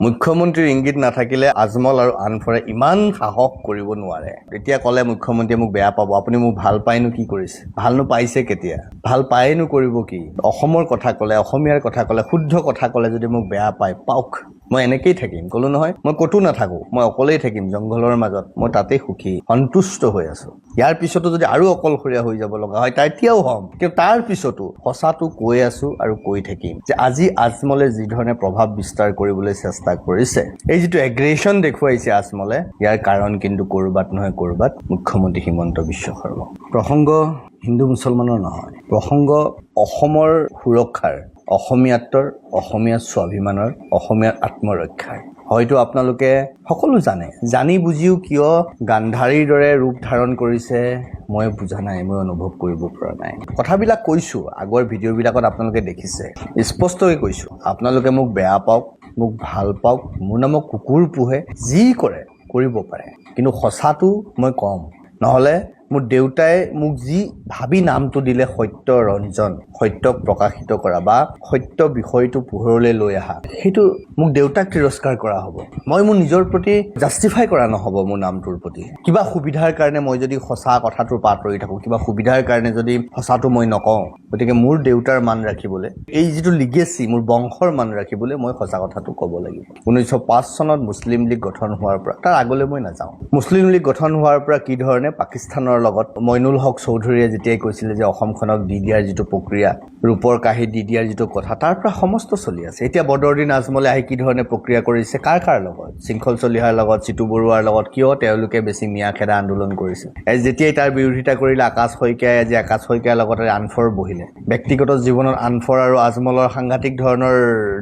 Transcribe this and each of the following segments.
মুখ্যমন্ত্ৰীৰ ইংগিত নাথাকিলে আজমল আৰু আনফৰে ইমান সাহস কৰিব নোৱাৰে। এতিয়া ক'লে মুখ্যমন্ত্ৰীয়ে মোক বেয়া পাব, আপুনি মোক ভাল পায়নো কি কৰিছে? ভালনো পাইছে কেতিয়া? ভাল পায়নো কৰিব কি? অসমৰ কথা ক'লে, অসমীয়াৰ কথা ক'লে, শুদ্ধ কথা ক'লে যদি মোক বেয়া পায়, পাওক। মই এনেকেই থাকিম, ক'লো নহয়। মই ক'তো নাথাকো, মই অকলেই থাকিম জংঘলৰ মাজত। মই তাতেই সুখী, সন্তুষ্ট হৈ আছো। ইয়াৰ পিছতো যদি আৰু অকলশৰীয়া হৈ যাব লগা হয়, তেতিয়াও হ'ম। কিন্তু তাৰ পিছতো সঁচাটো কৈ আছো আৰু কৈ থাকিম যে আজি আজমলে যি ধৰণে প্ৰভাৱ বিস্তাৰ কৰিবলৈ চেষ্টা কৰিছে, এই যিটো এগ্ৰেশ্যন দেখুৱাইছে আজমলে, ইয়াৰ কাৰণ কিন্তু ক'ৰবাত নহয় ক'ৰবাত মুখ্যমন্ত্ৰী হিমন্ত বিশ্ব শৰ্মা। প্ৰসংগ হিন্দু মুছলমানৰ নহয়, প্ৰসংগ অসমৰ সুৰক্ষাৰ, অসমীয়াত্বৰ, অসমীয়া স্বাভিমানৰ, অসমীয়াৰ আত্মৰক্ষাৰ। হয়তো আপোনালোকে সকলো জানি বুজিও কিয় গান্ধাৰীৰ দৰে ৰূপ ধাৰণ কৰিছে মই বুজা নাই, মই অনুভৱ কৰিব পৰা নাই। কথাবিলাক কৈছো, আগৰ ভিডিঅ'বিলাকত আপোনালোকে দেখিছে, স্পষ্টকৈ কৈছো। আপোনালোকে মোক বেয়া পাওক, মোক ভাল পাওক, মোৰ নামত কুকুৰ পোহে, যি কৰে কৰিব পাৰে, কিন্তু সঁচাটো মই কম। নহ'লে মোৰ দেউতাই মোক যি ভাবি নামটো দিলে সত্য ৰঞ্জন, সত্যক প্ৰকাশিত কৰা বা সত্য বিষয়টো পোহৰলৈ লৈ অহা, সেইটো মোক দেউতাক তিৰস্কাৰ কৰা হ'ব। মই মোৰ নিজৰ প্ৰতি জাষ্টিফাই কৰা নহ'ব মোৰ নামটোৰ প্ৰতি। কিবা সুবিধাৰ কাৰণে মই যদি সঁচা কথাটোৰ পৰা আঁতৰি থাকোঁ, কিবা সুবিধাৰ কাৰণে যদি সঁচাটো মই নকওঁ, গতিকে মোৰ দেউতাৰ মান ৰাখিবলৈ, এই যিটো লিগেচি, মোৰ বংশৰ মান ৰাখিবলৈ মই সঁচা কথাটো ক'ব লাগিব। 1905 চনত মুছলিম লীগ গঠন হোৱাৰ পৰা, তাৰ আগলৈ মই নাযাওঁ, মুছলিম লীগ গঠন হোৱাৰ পৰা কি ধৰণে পাকিস্তানৰ লগত মইনুল হক চৌধুৰীয়ে যেতিয়াই কৈছিলে যে অসমখনক দি দিয়াৰ যিটো প্ৰক্ৰিয়া, ৰূপৰ কাঁহি দি দিয়াৰ যিটো কথা, তাৰ পৰা সমস্ত চলি আছে। এতিয়া বদৰুদ্দিন আজমলে আহি কি ধৰণে প্ৰক্ৰিয়া কৰিছে, কাৰ লগত? শৃংখল চলিহাৰ লগত, চিটু বৰুৱাৰ লগত। কিয় তেওঁলোকে বেছি মিয়া খেদা আন্দোলন কৰিছে? যেতিয়াই তাৰ বিৰোধিতা কৰিলে আকাশ শইকীয়াই, আজি আকাশ শইকীয়াৰ লগতে আনফৰ বহিলে। ব্যক্তিগত জীৱনত আনফৰ আৰু আজমলৰ সাংঘাতিক ধৰণৰ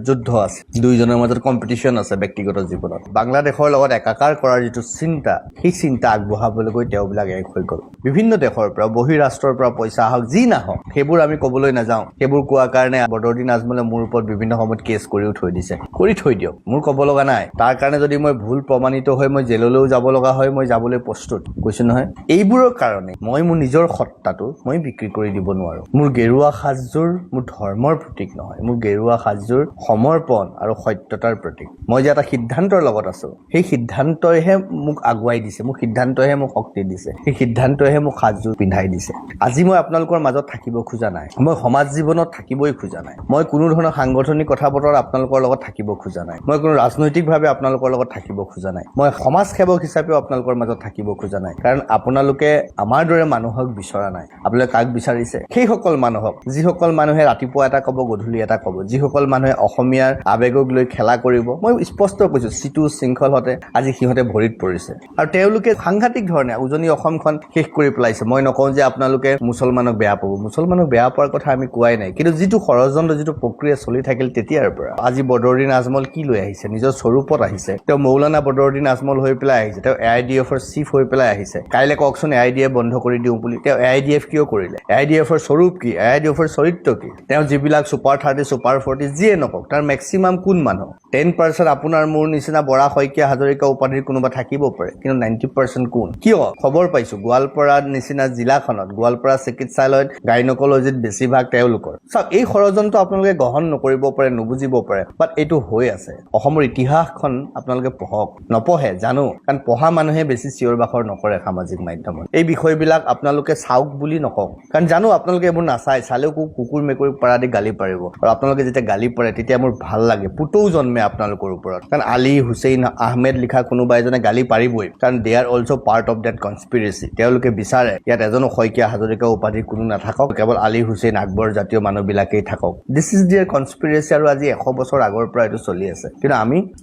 যুদ্ধ আছে, দুয়োজনৰ মাজত কম্পিটিশ্যন আছে ব্যক্তিগত জীৱনত। বাংলাদেশৰ লগত একাকাৰ কৰাৰ যিটো চিন্তা, সেই চিন্তা আগবঢ়াবলৈ গৈ তেওঁবিলাক এক হৈ গ'ল। বিভিন্ন দেশৰ পৰা, বহিৰাষ্ট্ৰৰ পৰা পইচা আহক, যি নাহক, সেইবোৰ আমি ক'বলৈ নাযাওঁ। সেইবোৰ কোৱাৰ কাৰণে বদৰুদ্দিন আজমলে মোৰ ওপৰত বিভিন্ন সময়ত কেছ কৰিও থৈ দিছে। কৰি থৈ দিয়ক, মোৰ ক'ব লগা নাই। তাৰ কাৰণে যদি মই ভুল প্ৰমাণিত হৈ মই জেললৈও যাব লগা হয়, মই যাবলৈ প্ৰস্তুত। কৈছো নহয়, এইবোৰৰ কাৰণে মই মোৰ নিজৰ সত্তাটো মই বিক্ৰী কৰি দিব নোৱাৰো। মোৰ গেৰুৱা সাজযোৰ মোৰ ধৰ্মৰ প্ৰতীক নহয়, মোৰ গেৰুৱা সাজযোৰ সমৰ্পণ আৰু সত্যতাৰ প্ৰতীক। মই যে এটা সিদ্ধান্তৰ লগত আছো, সেই সিদ্ধান্তইহে মোক আগুৱাই দিছে, মোক সিদ্ধান্তইহে মোক শক্তি দিছে, সেই সিদ্ধান্তইহে মোক সাজযোৰ পিন্ধাই দিছে। আজি মই আপোনালোকৰ মাজত থাকিব খোজা নাই, মই সমাজ জীৱনত থাকিবই খোজা নাই, মই কোনো ধৰণৰ সাংগঠনিক কথা বতৰা আপোনালোকৰ লগত থাকিব খোজা নাই, মই কোনো ৰাজনৈতিকভাৱে আপোনালোকৰ লগত থাকিব খোজা নাই, মই সমাজ সেৱক হিচাপেও আপোনালোকৰ মাজত থাকিব খোজা নাই। কাৰণ আপোনালোকে আমাৰ দৰে মানুহক বিচৰা নাই। আপোনালোকে কাক বিচাৰিছে? সেইসকল মানুহক, যিসকল মানুহে ৰাতিপুৱা এটা ক'ব, গধূলি এটা ক'ব, যিসকল মানুহে অসমীয়াৰ আৱেগক লৈ খেলা কৰিব। মই স্পষ্ট কৈছো, চিটু শৃংখলহঁতে আজি সিহঁতে ভৰিত পৰিছে আৰু তেওঁলোকে সাংঘাতিক ধৰণে উজনি অসমখন শেষ কৰি পেলাইছে। মই নকওঁ যে আপোনালোকে মুছলমানক বেয়া পাব, মুছলমানক বেয়া পোৱাৰ কথা আমি কোৱাই নাই, কিন্তু যিটো ষড়যন্ত্ৰ, যিটো প্ৰক্ৰিয়া চলি থাকিল তেতিয়াৰ পৰা, আজি বদৰুদ্দিন আজমল কি লৈ আহিছে? নিজৰ স্বৰূপত আহিছে। তেওঁ মৌলানা বদৰুদ্দিন আজমল হৈ পেলাই আহিছে, তেওঁ AIDF-ৰ চিফ হৈ পেলাই আহিছে। কাইলৈ কওকচোন AIDF বন্ধ কৰি দিওঁ বুলি, তেওঁ AIDF কিয় কৰিলে? AIDF-ৰ স্বৰূপ কি? AIDF-ৰ চৰিত্ৰ কি? তেওঁ যিবিলাক ছুপাৰ 30, ছুপাৰ 40 যিয়ে নকওক, তাৰ মেক্সিমাম কোন মানুহ? 10% আপোনাৰ মোৰ নিচিনা বৰা শইকীয়া হাজৰিকা উপাধিৰ কোনোবা থাকিব পাৰে, কিন্তু 90% কোন? কিয়? খবৰ পাইছো গোৱালপাৰাৰ নিচিনা জিলাখনত, গোৱালপাৰা চিকিৎসালয়ত গাইনকলজিত বেছিভাগ তেওঁলোকৰ। চাওক, এই ষড়যন্ত্ৰ আপোনালোকে গ্ৰহণ নকৰিব পাৰে, নুবুজিব পাৰে, বাট এইটো হৈ আছে। অসমৰ ইতিহাসখন আপোনালোকে পঢ়ক। নপঢ়ে জানো, কাৰণ পঢ়া মানুহে বেছি চিঞৰ বাখৰ নকৰে সামাজিক মাধ্যমত। এই বিষয়বিলাক আপোনালোকে চাওক বুলি নকওঁ, কাৰণ জানো আপোনালোকে এইবোৰ নাচায়, চালেও কুকুৰ মেকুৰীক পাৰা দি গালি পাৰিব। আৰু আপোনালোকে যেতিয়া গালি পাৰে তেতিয়া মোৰ ভাল লাগে, পুতৌ জন্মে আপোনালোকৰ ওপৰত। কাৰণ আলী হুছেইন আহমেদ লিখা কোনোবা এজনে গালি পাৰিবই, কাৰণ they are also' part of that conspiracy. তেওঁলোকে বিচাৰে ইয়াত এজনো শইকীয়া হাজৰিকা উপাধি কোনো নাথাকক, কেৱল আলী হুছেইন আকবৰ জাতীয় মানুহবিলাকেই থাকক। দিছ ইজ দিয়াৰ কনস্পিৰেচি, আৰু আজি 100 বছৰ আগৰ পৰা এইটো চলি আছে। কিন্তু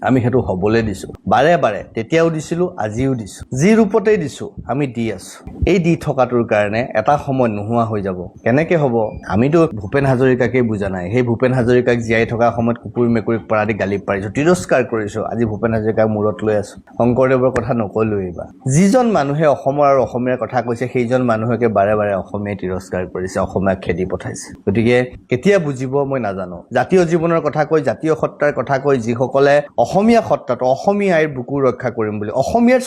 আমি সেইটো হ'বলৈ দিছো, বাৰে বাৰে। তেতিয়াও দিছিলো, আজিও দিছো, যি ৰূপতেই দিছো আমি দি আছো। এই দি থকাটোৰ কাৰণে এটা সময় নোহোৱা হৈ যাব। কেনেকে হ'ব? আমিতো ভূপেন হাজৰিকাকেই বুজা নাই। সেই ভূপেন হাজৰিকাক জীয়াই থকা সময়ত কুকুৰ মেকুৰীক পাৰা দি গালি পাৰিছো, তিৰস্কাৰ কৰিছো। আজি ভূপেন হাজৰিকাক মূৰত লৈ আছো। শংকৰদেৱৰ কথা নকলো এইবাৰ। যিজন মানুহে অসমৰ আৰু অসমীয়াৰ কথা কৈছে, সেইজন মানুহকে বাৰে বাৰে অসমীয়াই তিৰস্কাৰ কৰিছে, অসমীয়াক খেদি পঠাইছে। গতিকে কেতিয়া বুজিব মই নাজানো। জাতীয় জীৱনৰ কথা কৈ, জাতীয় সত্তাৰ কথা কৈ, যিসকলে অসমীয়া সত্তাটো, অসমীয়া আইৰ বুকু ৰক্ষা কৰিম বুলি, অসমীয়াৰ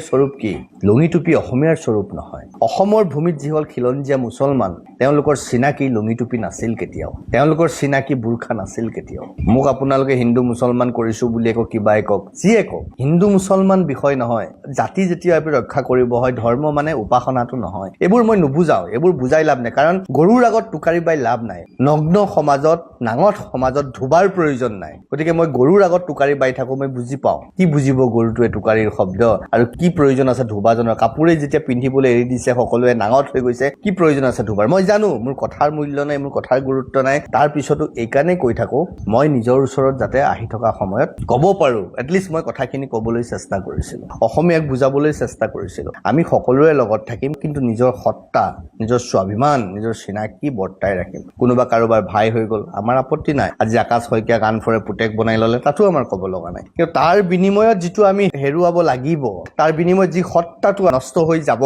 স্বৰূপ কি? লুঙি টুপি অসমীয়াৰ স্বৰূপ নহয়। অসমৰ ভূমিত যিসকল খিলঞ্জীয়া মুছলমান, তেওঁলোকৰ চিনাকি লুঙি টুপি নাছিল কেতিয়াও, তেওঁলোকৰ চিনাকি বুৰ্খা নাছিল কেতিয়াও। মোক আপোনালোকে আপোনালোকে হিন্দু মুছলমান কৰিছো বুলি কওক, কিবাই কওক, যিয়ে কওক, হিন্দু মুছলমান বিষয় নহয়। জাতি যেতিয়া আমি ৰক্ষা কৰিব হয়, ধৰ্ম মানে উপাসনাটো নহয়। এইবোৰ মই নুবুজাও, এইবোৰ বুজাই লাভ নাই। কাৰণ গৰুৰ আগত টোকাৰি বাই লাভ নাই। নগ্ন সমাজত, নাঙঠ সমাজত ধুবাৰ প্ৰয়োজন নাই। গতিকে মই গৰুৰ আগত টোকাৰি বাই থাকো, মই বুজি পাওঁ কি বুজিব গৰুটোৱে টোকাৰিৰ শব্দ, আৰু কি প্ৰয়োজন আছে ধুবাজনৰ। কাপোৰে যেতিয়া পিন্ধিবলৈ এৰি দিছে, সকলোৱে নাঙঠ হৈ গৈছে, কি প্ৰয়োজন আছে ধুবাৰ। মই জানো মোৰ কথাৰ মূল্য নাই, মোৰ কথাৰ গুৰুত্ব নাই। তাৰ পিছতো এইকাৰণেই কৈ থাকো, মই নিজৰ ওচৰত যাতে আহি থকা সময়ত ক'ব পাৰো, এটলিষ্ট মই কথাখিনি ক'বলৈ চেষ্টা কৰিছিলো, অসমীয়াক বুজাবলৈ চেষ্টা কৰিছিলো। আমি সকলোৰে লগত থাকিম, কিন্তু নিজৰ সত্তা, নিজৰ স্বাভিমান, নিজৰ চিনাকি বৰ্তাই ৰাখিম। কোনোবা কাৰোবাৰ ভাই হৈ গ'ল, আমাৰ আপত্তি নাই। আজি আকাশ শইকীয়াক আনফৰে পুতেক বনাই ল'লে, তাতো আমাৰ ক'ব লগা নাই। কিন্তু তাৰ বিনিময়ত যিটো আমি হেৰুৱাব লাগিব, তাৰ বিনিময়ত যি সত্তাটো নষ্ট হৈ যাব,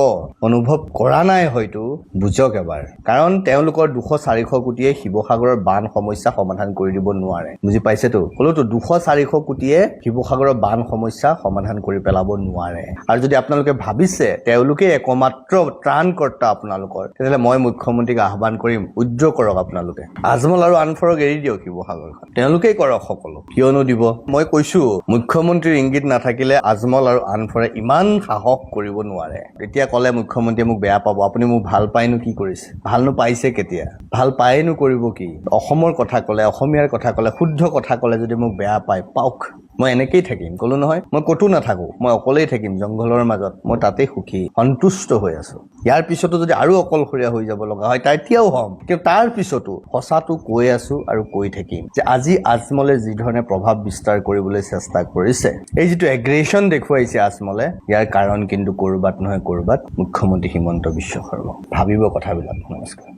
অনুভৱ কৰা নাই হয়তো, বুজক এবাৰ। কাৰণ তেওঁলোকৰ 200-400 কোটিয়ে শিৱসাগৰৰ বান সমস্যা সমাধান কৰি দিব নোৱাৰে। বুজি পাইছেতো? ক'লোতো 200-400 কোটিয়ে শিৱসাগৰৰ বান সমস্যা সমাধান কৰি পেলাব নোৱাৰে। আৰু যদি আপোনালোকে ভাবিছে তেওঁলোকে একমাত্ৰ ত্ৰাণকৰ্তা আপোনালোকৰ, তেতিয়াহ'লে মই মুখ্যমন্ত্ৰীক আহ্বান কৰিম, উদ্ৰ কৰক আপোনালোকে। আজমল আৰু আনফৰক এৰি দিয়ক শিৱসাগৰখন, তেওঁলোকেই কৰক সকলো। কিয়নো দিব? মই কৈছো, মুখ্যমন্ত্ৰীৰ ইংগিত নাথাকিলে আজমল আৰু আনফৰে ইমান সাহস কৰিব নোৱাৰে। এতিয়া ক'লে মুখ্যমন্ত্ৰীয়ে মোক বেয়া পাব, আপুনি মোক ভাল পায়নো কি কৰিছে? ভালনো পাইছে কেতিয়া? ভাল পায়েনো কৰিব কি? অসমৰ কথা ক'লে, অসমীয়াৰ কথা ক'লে, শুদ্ধ কথা ক'লে যদি মোক বেয়া পায়, পাওক। মই এনেকেই থাকিম, ক'লো নহয়। মই ক'তো নাথাকো, মই অকলেই থাকিম জংঘলৰ মাজত। মই তাতেই সুখী, সন্তুষ্ট হৈ আছো। ইয়াৰ পিছতো যদি আৰু অকলশৰীয়া হৈ যাব লগা হয়, তেতিয়াও হ'ম। কিন্তু তাৰ পিছতো সঁচাটো কৈ আছো আৰু কৈ থাকিম যে আজি আজমলে যি ধৰণে প্ৰভাৱ বিস্তাৰ কৰিবলৈ চেষ্টা কৰিছে, এই যিটো এগ্ৰেছন দেখুৱাইছে আজমলে, ইয়াৰ কাৰণ কিন্তু ক'ৰবাত নহয় ক'ৰবাত মুখ্যমন্ত্ৰী হিমন্ত বিশ্ব শৰ্মা। ভাবিব কথাবিলাক। নমস্কাৰ।